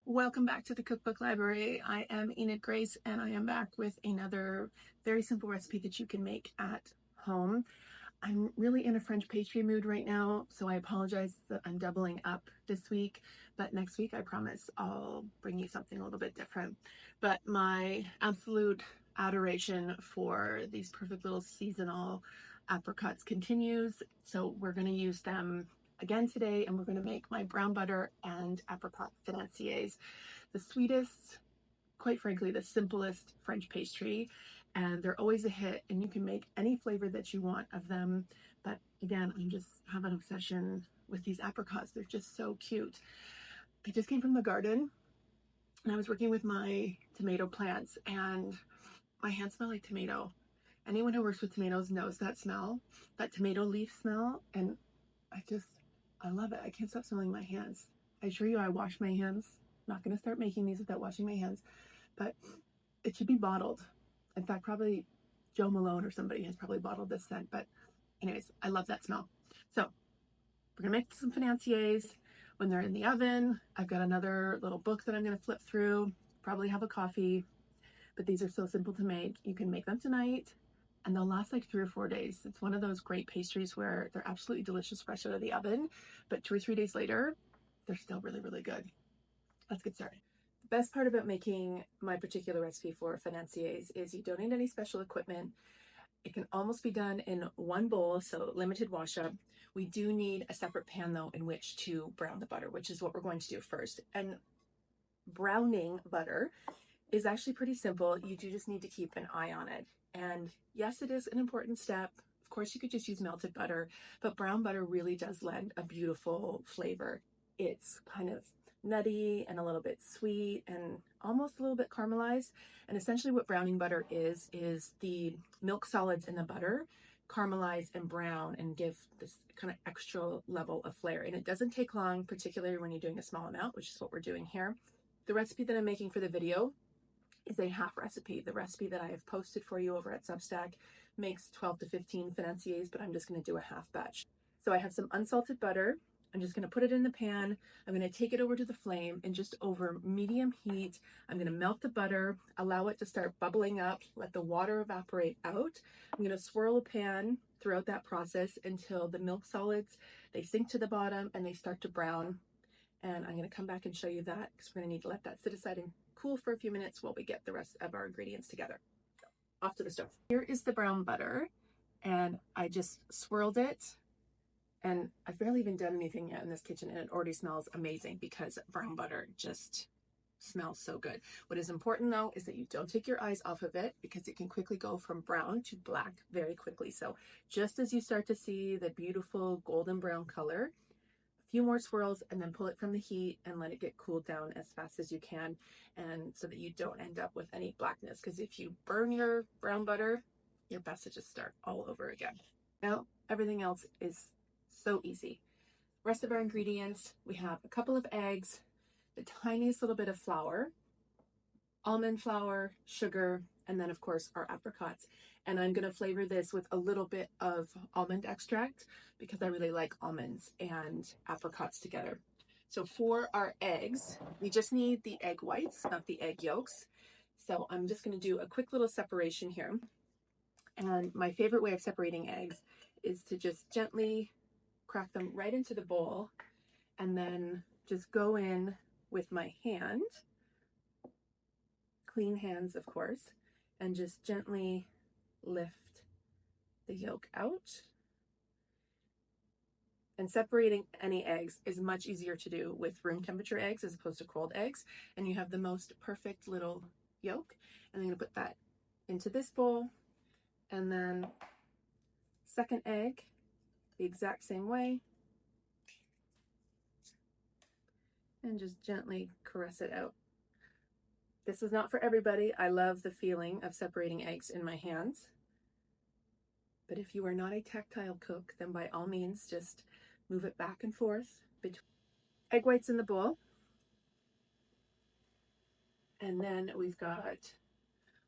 Welcome back to the Cookbook Library. I am Enid Grace and I am back with another very simple recipe that you can make at home. I'm really in a French pastry mood right now, so I apologize that I'm doubling up this week, but next week I promise I'll bring you something a little bit different. But my absolute adoration for these perfect little seasonal apricots continues, so we're going to use them again today, and we're going to make my brown butter and apricot financiers, the sweetest, quite frankly, the simplest French pastry, and they're always a hit, and you can make any flavor that you want of them. But again, I just have an obsession with these apricots. They're just so cute. I just came from the garden and I was working with my tomato plants, and my hands smell like tomato. Anyone who works with tomatoes knows that smell, that tomato leaf smell, and I love it. I can't stop smelling my hands. I assure you I wash my hands. I'm not going to start making these without washing my hands, but it should be bottled. In fact, probably Joe Malone or somebody has probably bottled this scent. But anyways, I love that smell. So we're gonna make some financiers. When they're in the oven, I've got another little book that I'm gonna flip through, probably have a coffee, but these are so simple to make. You can make them tonight and they'll last like 3 or 4 days. It's one of those great pastries where they're absolutely delicious fresh out of the oven, but 2 or 3 days later, they're still really, really good. Let's get started. The best part about making my particular recipe for financiers is you don't need any special equipment. It can almost be done in one bowl, so limited wash up. We do need a separate pan though in which to brown the butter, which is what we're going to do first. And browning butter is actually pretty simple. You do just need to keep an eye on it. And yes, it is an important step. Of course, you could just use melted butter, but brown butter really does lend a beautiful flavor. It's kind of nutty and a little bit sweet and almost a little bit caramelized. And essentially what browning butter is the milk solids in the butter caramelize and brown and give this kind of extra level of flair. And it doesn't take long, particularly when you're doing a small amount, which is what we're doing here. The recipe that I'm making for the video is a half recipe. The recipe that I have posted for you over at Substack makes 12 to 15 financiers, but I'm just going to do a half batch. So I have some unsalted butter. I'm just going to put it in the pan. I'm going to take it over to the flame, and just over medium heat, I'm going to melt the butter, allow it to start bubbling up, let the water evaporate out. I'm going to swirl the pan throughout that process until the milk solids, they sink to the bottom and they start to brown. And I'm going to come back and show you that because we're going to need to let that sit aside and cool for a few minutes while we get the rest of our ingredients together. Off to the stove. Here is the brown butter, and I just swirled it, and I've barely even done anything yet in this kitchen, and it already smells amazing because brown butter just smells so good. What is important though is that you don't take your eyes off of it because it can quickly go from brown to black very quickly. So just as you start to see the beautiful golden brown color, few more swirls and then pull it from the heat and let it get cooled down as fast as you can, and so that you don't end up with any blackness, because if you burn your brown butter, you're best to just start all over again. Now everything else is so easy. Rest of our ingredients, we have a couple of eggs, the tiniest little bit of flour, almond flour, sugar, and then of course our apricots. And I'm going to flavor this with a little bit of almond extract because I really like almonds and apricots together. So for our eggs, we just need the egg whites, not the egg yolks. So I'm just going to do a quick little separation here. And my favorite way of separating eggs is to just gently crack them right into the bowl and then just go in with my hand, clean hands of course, and just gently lift the yolk out. And separating any eggs is much easier to do with room temperature eggs as opposed to cold eggs, and you have the most perfect little yolk. And I'm going to put that into this bowl, and then second egg the exact same way, and just gently caress it out. This is not for everybody. I love the feeling of separating eggs in my hands, but if you are not a tactile cook, then by all means just move it back and forth between egg whites in the bowl. And then we've got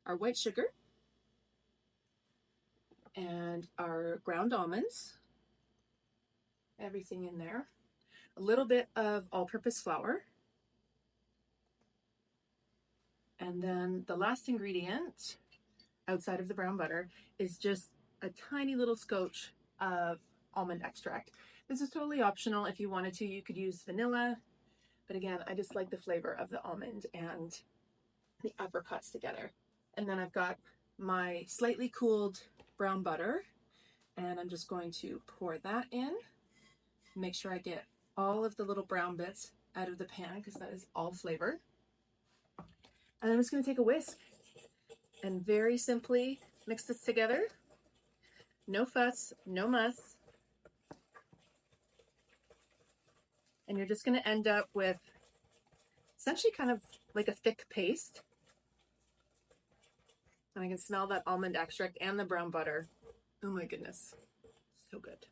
our white sugar and our ground almonds, everything in there, a little bit of all-purpose flour, And then the last ingredient outside of the brown butter is just a tiny little scotch of almond extract. This is totally optional. If you wanted to, you could use vanilla, but again, I just like the flavor of the almond and the apricots together. And then I've got my slightly cooled brown butter, and I'm just going to pour that in. Make sure I get all of the little brown bits out of the pan because that is all flavor. And I'm just going to take a whisk and very simply mix this together. No fuss, no muss. And you're just going to end up with essentially kind of like a thick paste. And I can smell that almond extract and the brown butter. Oh my goodness, so good.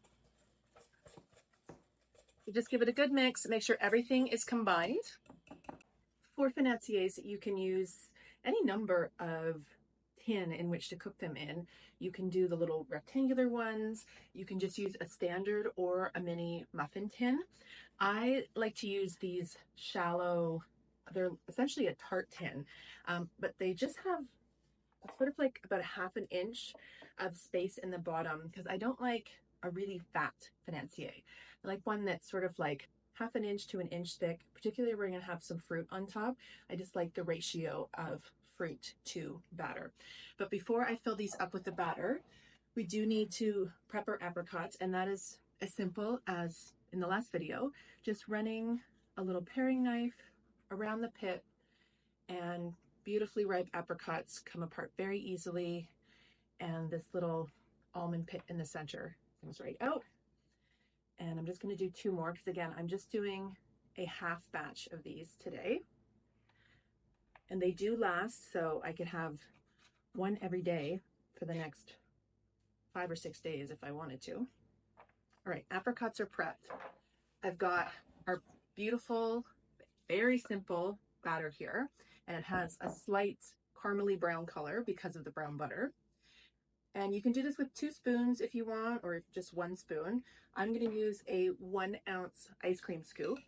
You just give it a good mix, make sure everything is combined. For financiers, you can use any number of tin in which to cook them in. You can do the little rectangular ones. You can just use a standard or a mini muffin tin. I like to use these shallow, they're essentially a tart tin, but they just have sort of like about a half an inch of space in the bottom because I don't like a really fat financier. I like one that's sort of like half an inch to an inch thick, particularly if we're going to have some fruit on top. I just like the ratio of fruit to batter. But before I fill these up with the batter, we do need to prep our apricots, and that is as simple as in the last video, just running a little paring knife around the pit, and beautifully ripe apricots come apart very easily, and this little almond pit in the center comes right out. And I'm just going to do 2 more because again, I'm just doing a half batch of these today. And they do last, so I could have one every day for the next 5 or 6 days if I wanted to. All right, apricots are prepped. I've got our beautiful, very simple batter here, and it has a slight caramely brown color because of the brown butter. And you can do this with 2 spoons if you want, or just 1 spoon. I'm going to use a 1 ounce ice cream scoop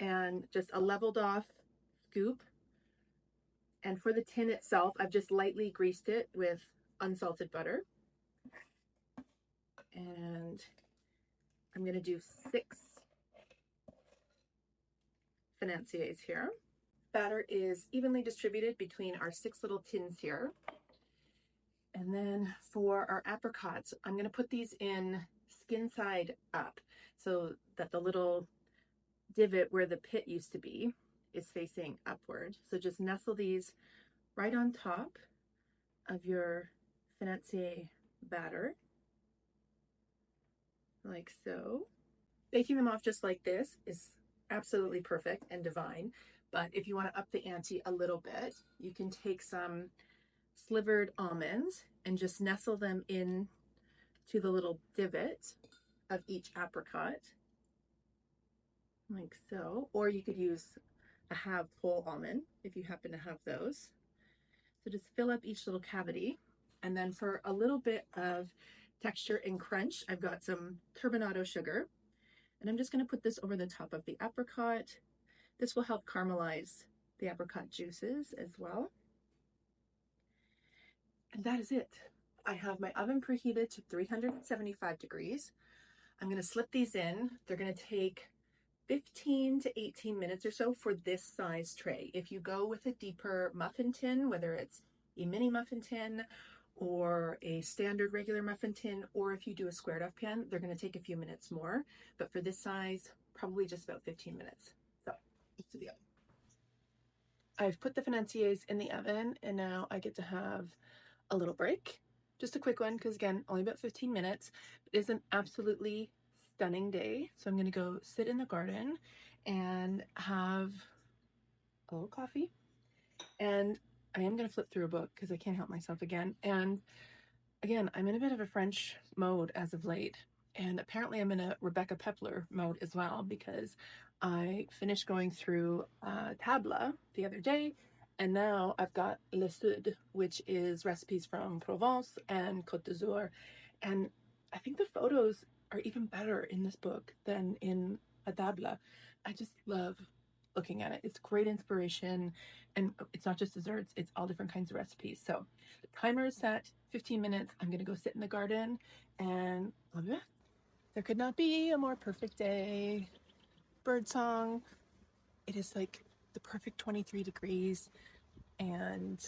and just a leveled off scoop. And for the tin itself, I've just lightly greased it with unsalted butter. And I'm going to do 6 financiers here. Batter is evenly distributed between our 6 little tins here. And then for our apricots, I'm going to put these in skin side up so that the little divot where the pit used to be is facing upward. So just nestle these right on top of your financier batter, like so. Baking them off just like this is absolutely perfect and divine. But if you want to up the ante a little bit, you can take some slivered almonds and just nestle them in to the little divot of each apricot, like so. Or you could use a halved whole almond if you happen to have those. So just fill up each little cavity. And then for a little bit of texture and crunch, I've got some turbinado sugar. And I'm just going to put this over the top of the apricot. This will help caramelize the apricot juices as well. And that is it. I have my oven preheated to 375 degrees. I'm going to slip these in. They're going to take 15 to 18 minutes or so for this size tray. If you go with a deeper muffin tin, whether it's a mini muffin tin or a standard regular muffin tin, or if you do a squared off pan, they're going to take a few minutes more. But for this size, probably just about 15 minutes. So, to the oven. I've put the financiers in the oven, and now I get to have a little break. Just a quick one, because again, only about 15 minutes. It is an absolutely stunning day. So I'm going to go sit in the garden and have a little coffee. And I am going to flip through a book because I can't help myself again. And again, I'm in a bit of a French mode as of late. And apparently I'm in a Rebecca Pepler mode as well, because I finished going through Table the other day. And now I've got Le Sud, which is recipes from Provence and Côte d'Azur. And I think the photos are even better in this book than in a Table. I just love looking at it. It's great inspiration, and it's not just desserts, it's all different kinds of recipes. So the timer is set, 15 minutes. I'm gonna go sit in the garden and I'll be back. There could not be a more perfect day. Bird song. It is like the perfect 23 degrees and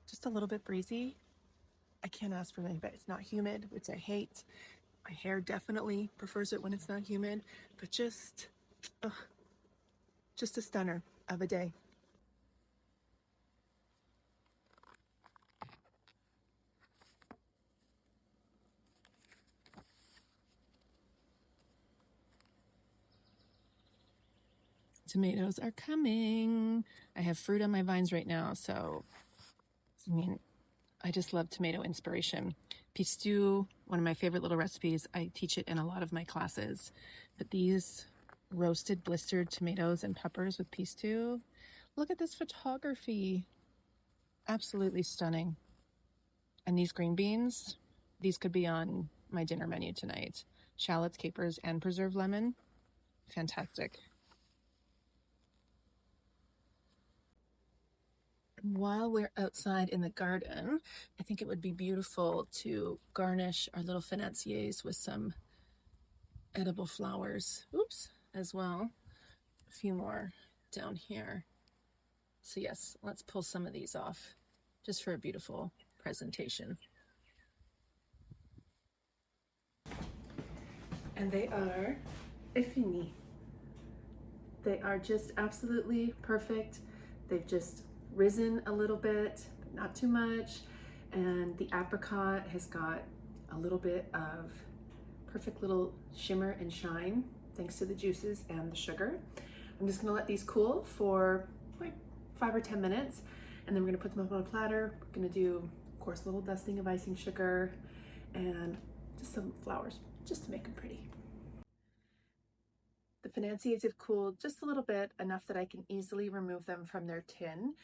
just a little bit breezy. I can't ask for anything, but it's not humid, which I hate. My hair definitely prefers it when it's not humid, but just a stunner of a day. Tomatoes are coming. I have fruit on my vines right now, so I mean, I just love tomato inspiration. Pistou, one of my favorite little recipes. I teach it in a lot of my classes. But these roasted blistered tomatoes and peppers with pistou. Look at this photography. Absolutely stunning. And these green beans, these could be on my dinner menu tonight. Shallots, capers, and preserved lemon. Fantastic. While we're outside in the garden, I think it would be beautiful to garnish our little financiers with some edible flowers. Oops, as well. A few more down here. So yes, let's pull some of these off just for a beautiful presentation. And they are fini. They are just absolutely perfect. They've just risen a little bit, but not too much. And the apricot has got a little bit of perfect little shimmer and shine thanks to the juices and the sugar. I'm just gonna let these cool for like 5 or 10 minutes, and then we're gonna put them up on a platter. We're gonna do, of course, a little dusting of icing sugar and just some flowers, just to make them pretty. The Financiers have cooled just a little bit, enough that I can easily remove them from their tin.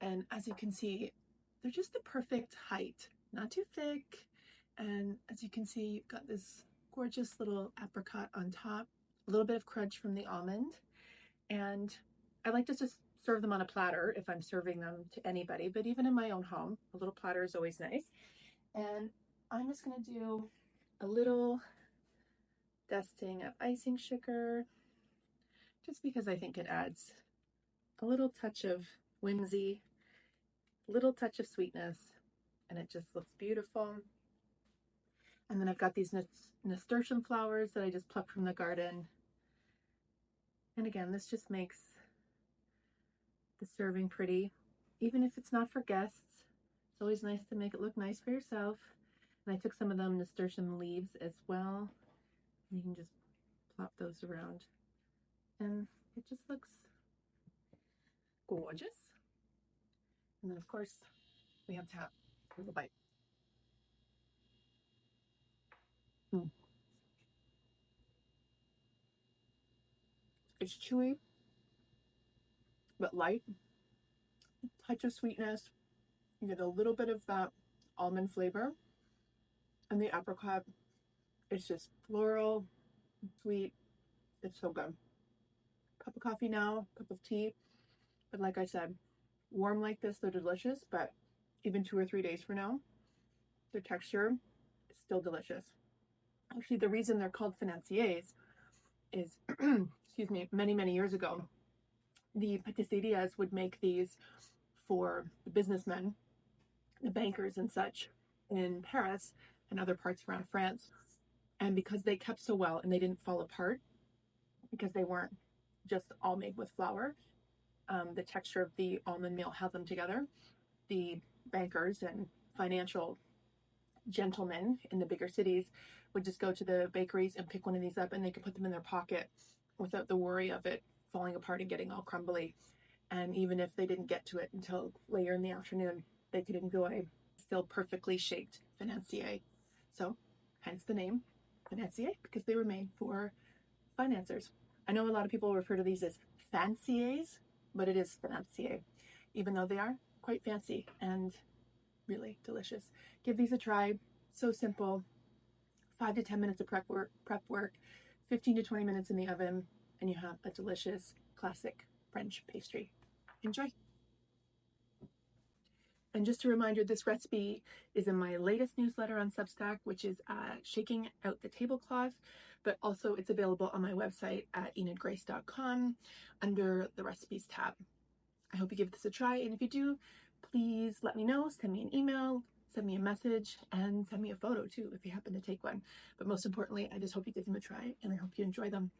And as you can see, they're just the perfect height, not too thick. And as you can see, you've got this gorgeous little apricot on top, a little bit of crunch from the almond. And I like to just serve them on a platter if I'm serving them to anybody, but even in my own home, a little platter is always nice. And I'm just gonna do a little dusting of icing sugar, just because I think it adds a little touch of whimsy, a little touch of sweetness, and it just looks beautiful. And then I've got these nasturtium flowers that I just plucked from the garden. And again, this just makes the serving pretty, even if it's not for guests. It's always nice to make it look nice for yourself. And I took some of them nasturtium leaves as well. You can just plop those around, and it just looks gorgeous. And then of course we have to have a little bite. It's chewy but light, touch of sweetness. You get a little bit of that almond flavor, and the apricot is just floral, sweet. It's so good. Cup of coffee now, cup of tea. But like I said, warm like this, they're delicious, but even 2 or 3 days from now, the texture is still delicious. Actually, the reason they're called financiers is, excuse me, many, many years ago, the pâtisseries would make these for the businessmen, the bankers and such in Paris and other parts around France. And because they kept so well and they didn't fall apart, because they weren't just all made with flour, the texture of the almond meal held them together. The bankers and financial gentlemen in the bigger cities would just go to the bakeries and pick one of these up, and they could put them in their pocket without the worry of it falling apart and getting all crumbly. And even if they didn't get to it until later in the afternoon, they could enjoy still perfectly shaped financier. So hence the name financier, because they were made for financiers. I know a lot of people refer to these as fanciers, but it is financier, even though they are quite fancy and really delicious. Give these a try. So simple. 5 to 10 minutes of prep work, 15 to 20 minutes in the oven, and you have a delicious classic French pastry. Enjoy! And just a reminder, this recipe is in my latest newsletter on Substack, which is Shaking Out the Tablecloth, but also it's available on my website at enidgrace.com under the recipes tab. I hope you give this a try, and if you do, please let me know. Send me an email, send me a message, and send me a photo too if you happen to take one. But most importantly, I just hope you give them a try, and I hope you enjoy them.